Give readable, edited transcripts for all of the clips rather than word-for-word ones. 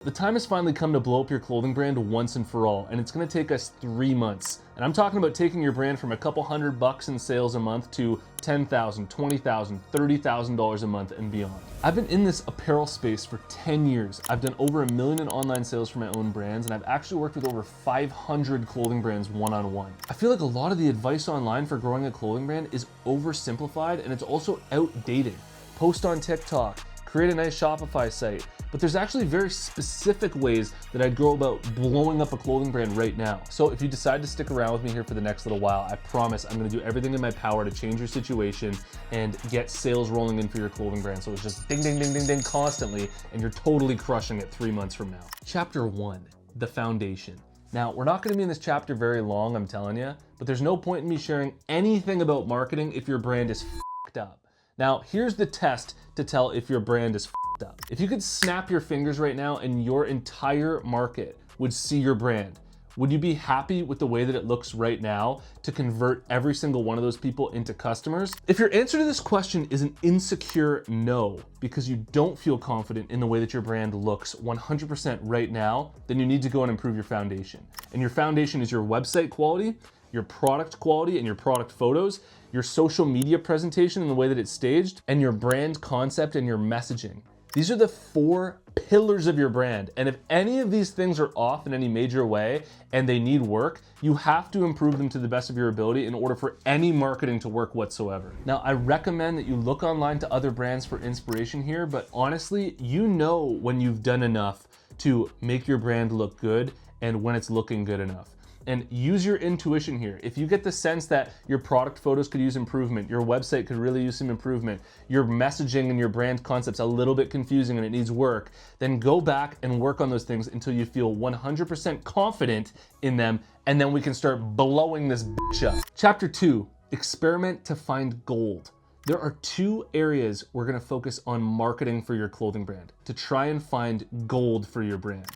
The time has finally come to blow up your clothing brand once and for all, and it's gonna take us 3 months. And I'm talking about taking your brand from a couple $100 in sales a month to $10,000, $20,000, $30,000 a month and beyond. I've been in this apparel space for 10 years. I've done over $1 million in online sales for my own brands, and I've actually worked with over 500 clothing brands one-on-one. I feel like a lot of the advice online for growing a clothing brand is oversimplified, and it's also outdated. Post on TikTok, create a nice Shopify site, but there's actually very specific ways that I'd go about blowing up a clothing brand right now. So if you decide to stick around with me here for the next little while, I promise I'm gonna do everything in my power to change your situation and get sales rolling in for your clothing brand. So it's just ding, ding, ding, ding, ding constantly, and you're totally crushing it 3 months from now. Chapter 1, the foundation. Now, we're not gonna be in this chapter very long, I'm telling you, but there's no point in me sharing anything about marketing if your brand is f***ed up. Now, here's the test to tell if your brand is f***ed up. If you could snap your fingers right now and your entire market would see your brand, would you be happy with the way that it looks right now to convert every single one of those people into customers? If your answer to this question is an insecure no, because you don't feel confident in the way that your brand looks 100% right now, then you need to go and improve your foundation. And your foundation is your website quality, your product quality and your product photos, your social media presentation and the way that it's staged, and your brand concept and your messaging. These are the 4 pillars of your brand. And if any of these things are off in any major way and they need work, you have to improve them to the best of your ability in order for any marketing to work whatsoever. Now, I recommend that you look online to other brands for inspiration here, but honestly, you know when you've done enough to make your brand look good and when it's looking good enough. And use your intuition here. If you get the sense that your product photos could use improvement, your website could really use some improvement, your messaging and your brand concept's a little bit confusing and it needs work, then go back and work on those things until you feel 100% confident in them, and then we can start blowing this bitch up. Chapter 2, experiment to find gold. There are 2 areas we're gonna focus on marketing for your clothing brand to try and find gold for your brand.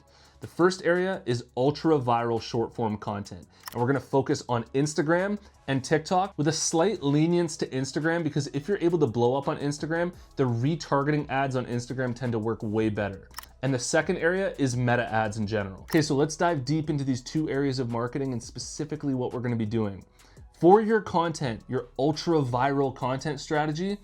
The first area is ultra viral short form content. And we're gonna focus on Instagram and TikTok with a slight lenience to Instagram, because if you're able to blow up on Instagram, the retargeting ads on Instagram tend to work way better. And the second area is meta ads in general. Okay, so let's dive deep into these 2 areas of marketing and specifically what we're gonna be doing. For your content, your ultra viral content strategy,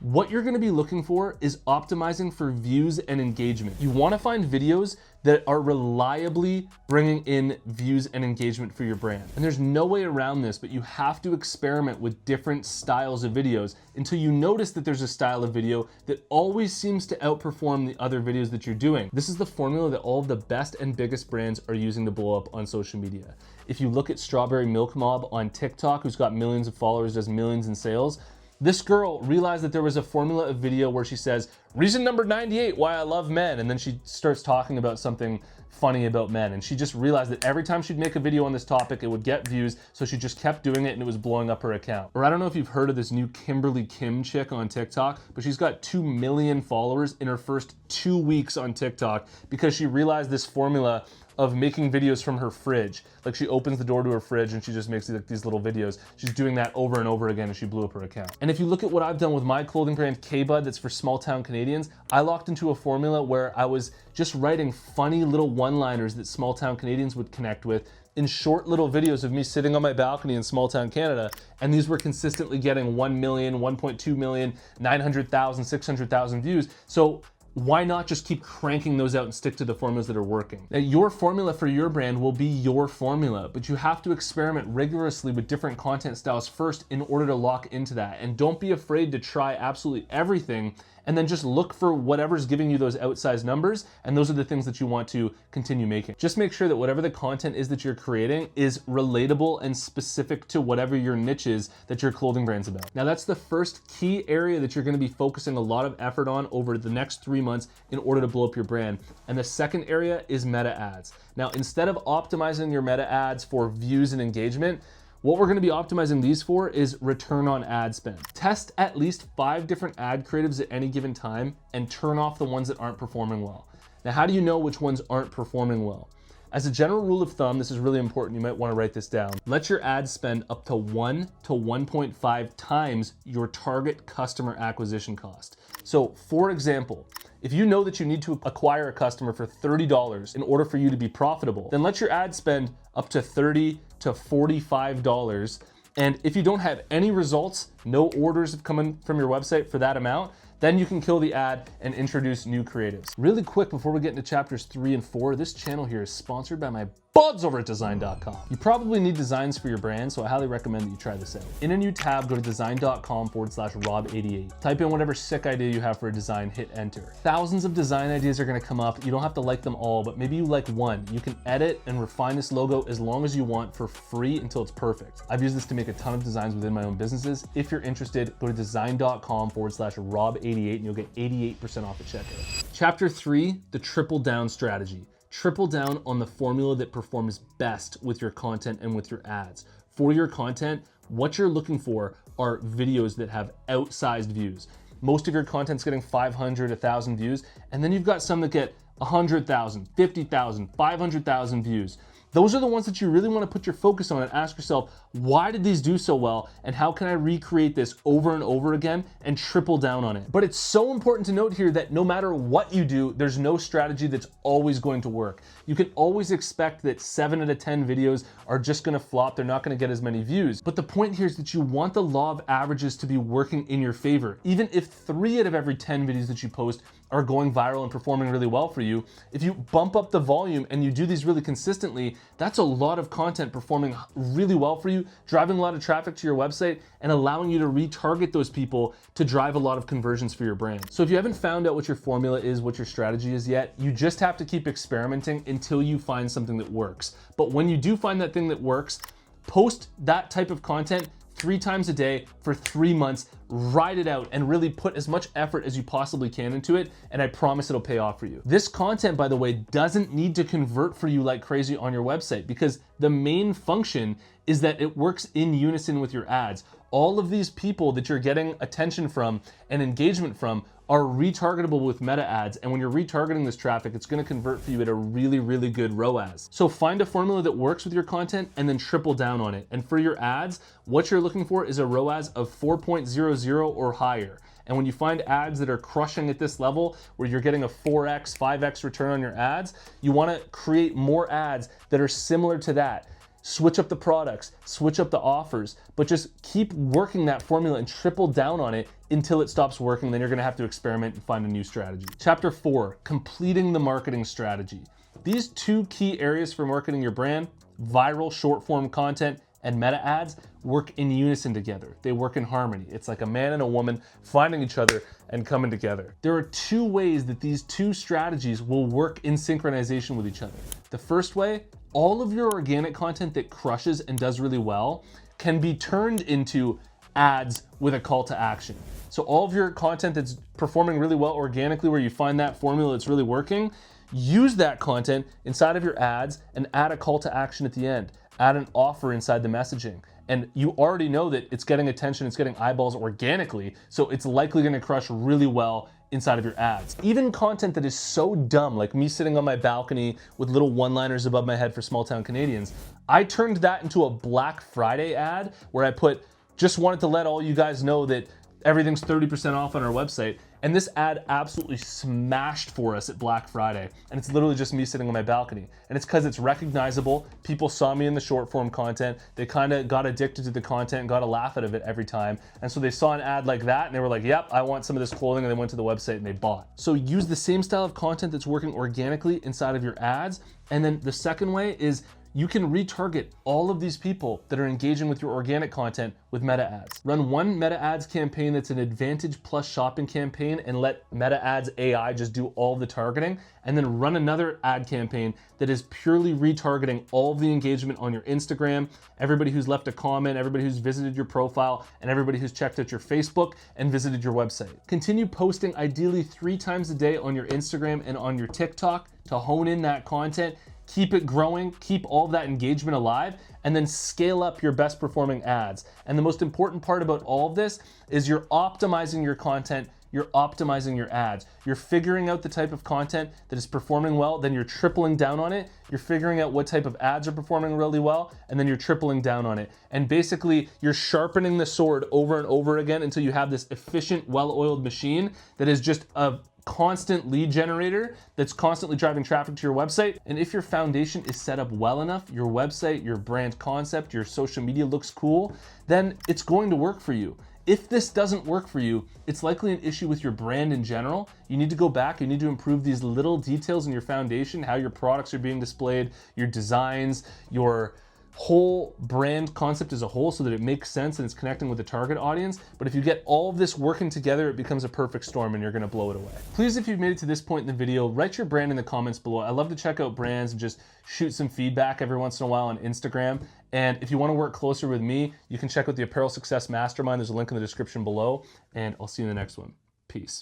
what you're gonna be looking for is optimizing for views and engagement. You wanna find videos that are reliably bringing in views and engagement for your brand. And there's no way around this, but you have to experiment with different styles of videos until you notice that there's a style of video that always seems to outperform the other videos that you're doing. This is the formula that all of the best and biggest brands are using to blow up on social media. If you look at Strawberry Milk Mob on TikTok, who's got millions of followers, does millions in sales, this girl realized that there was a formula of video where she says, reason number 98 why I love men, and then she starts talking about something funny about men, and she just realized that every time she'd make a video on this topic, it would get views, so she just kept doing it and it was blowing up her account. Or I don't know if you've heard of this new Kimberly Kim chick on TikTok, but she's got 2 million followers in her first 2 weeks on TikTok because she realized this formula of making videos from her fridge. Like, she opens the door to her fridge and she just makes these little videos. She's doing that over and over again and she blew up her account. And if you look at what I've done with my clothing brand K-Bud that's for small town Canadians, I locked into a formula where I was just writing funny little one-liners that small town Canadians would connect with in short little videos of me sitting on my balcony in small town Canada, and these were consistently getting 1 million, 1.2 million, 900,000, 600,000 views. So why not just keep cranking those out and stick to the formulas that are working? Now, your formula for your brand will be your formula, but you have to experiment rigorously with different content styles first in order to lock into that. And don't be afraid to try absolutely everything, and then just look for whatever's giving you those outsized numbers, and those are the things that you want to continue making. Just make sure that whatever the content is that you're creating is relatable and specific to whatever your niche is that your clothing brand's about. Now, that's the first key area that you're gonna be focusing a lot of effort on over the next 3 months in order to blow up your brand. And the second area is meta ads. Now, instead of optimizing your meta ads for views and engagement, what we're gonna be optimizing these for is return on ad spend. Test at least 5 different ad creatives at any given time and turn off the ones that aren't performing well. Now, how do you know which ones aren't performing well? As a general rule of thumb, this is really important, you might wanna write this down. Let your ad spend up to 1 to 1.5 times your target customer acquisition cost. So for example, If you know that you need to acquire a customer for $30 in order for you to be profitable, then let your ad spend up to $30 to $45. And if you don't have any results, no orders have come in from your website for that amount, then you can kill the ad and introduce new creatives. Really quick, before we get into chapters 3 and 4, this channel here is sponsored by my buds over at design.com. You probably need designs for your brand, so I highly recommend that you try this out. In a new tab, go to design.com/Rob88. Type in whatever sick idea you have for a design, hit enter. Thousands of design ideas are gonna come up. You don't have to like them all, but maybe you like one. You can edit and refine this logo as long as you want for free until it's perfect. I've used this to make a ton of designs within my own businesses. If you're interested, go to design.com/Rob88 and you'll get 88% off at checkout. Chapter 3, the triple down strategy. Triple down on the formula that performs best with your content and with your ads. For your content, what you're looking for are videos that have outsized views. Most of your content's getting 500, 1,000 views, and then you've got some that get 100,000, 50,000, 500,000 views. Those are the ones that you really want to put your focus on and ask yourself, why did these do so well? And how can I recreate this over and over again and triple down on it? But it's so important to note here that no matter what you do, there's no strategy that's always going to work. You can always expect that 7 out of 10 videos are just going to flop. They're not going to get as many views. But the point here is that you want the law of averages to be working in your favor. Even if 3 out of every 10 videos that you post are going viral and performing really well for you, if you bump up the volume and you do these really consistently, that's a lot of content performing really well for you, driving a lot of traffic to your website and allowing you to retarget those people to drive a lot of conversions for your brand. So if you haven't found out what your formula is, what your strategy is yet, you just have to keep experimenting until you find something that works. But when you do find that thing that works, post that type of content 3 times a day for 3 months, ride it out and really put as much effort as you possibly can into it, and I promise it'll pay off for you. This content, by the way, doesn't need to convert for you like crazy on your website because the main function is that it works in unison with your ads. All of these people that you're getting attention from and engagement from are retargetable with meta ads, and when you're retargeting this traffic, it's gonna convert for you at a really, really good ROAS. So find a formula that works with your content and then triple down on it. And for your ads, what you're looking for is a ROAS of 4.00 or higher. And when you find ads that are crushing at this level, where you're getting a 4x, 5x return on your ads, you wanna create more ads that are similar to that. Switch up the products, switch up the offers, but just keep working that formula and triple down on it until it stops working. Then you're gonna have to experiment and find a new strategy. Chapter 4, completing the marketing strategy. These 2 key areas for marketing your brand, viral short form content and meta ads, work in unison together. They work in harmony. It's like a man and a woman finding each other and coming together. There are 2 ways that these 2 strategies will work in synchronization with each other. The first way, all of your organic content that crushes and does really well can be turned into ads with a call to action. So all of your content that's performing really well organically, where you find that formula that's really working, use that content inside of your ads and add a call to action at the end. Add an offer inside the messaging. And you already know that it's getting attention, it's getting eyeballs organically, so it's likely gonna crush really well inside of your ads. Even content that is so dumb, like me sitting on my balcony with little one-liners above my head for small town Canadians, I turned that into a Black Friday ad where I put, just wanted to let all you guys know that everything's 30% off on our website. And this ad absolutely smashed for us at Black Friday. And it's literally just me sitting on my balcony. And it's because it's recognizable. People saw me in the short form content. They kind of got addicted to the content and got a laugh out of it every time. And so they saw an ad like that and they were like, yep, I want some of this clothing. And they went to the website and they bought. So use the same style of content that's working organically inside of your ads. And then the second way is you can retarget all of these people that are engaging with your organic content with meta ads. Run one meta ads campaign that's an Advantage Plus shopping campaign and let meta ads AI just do all the targeting, and then run another ad campaign that is purely retargeting all of the engagement on your Instagram, everybody who's left a comment, everybody who's visited your profile, and everybody who's checked out your Facebook and visited your website. Continue posting ideally 3 times a day on your Instagram and on your TikTok to hone in that content. Keep it growing, keep all of that engagement alive, and then scale up your best performing ads. And the most important part about all of this is you're optimizing your content, you're optimizing your ads. You're figuring out the type of content that is performing well, then you're tripling down on it. You're figuring out what type of ads are performing really well, and then you're tripling down on it. And basically, you're sharpening the sword over and over again until you have this efficient, well-oiled machine that is just a constant lead generator that's constantly driving traffic to your website. And if your foundation is set up well enough, your website, your brand concept, your social media looks cool, then it's going to work for you. If this doesn't work for you, it's likely an issue with your brand in general. You need to go back, you need to improve these little details in your foundation, how your products are being displayed, your designs, your whole brand concept as a whole, so that it makes sense and it's connecting with the target audience. But if you get all of this working together, it becomes a perfect storm and you're gonna blow it away. Please, if you've made it to this point in the video, write your brand in the comments below. I love to check out brands and just shoot some feedback every once in a while on Instagram. And if you wanna work closer with me, you can check out the Apparel Success Mastermind. There's a link in the description below, and I'll see you in the next one. Peace.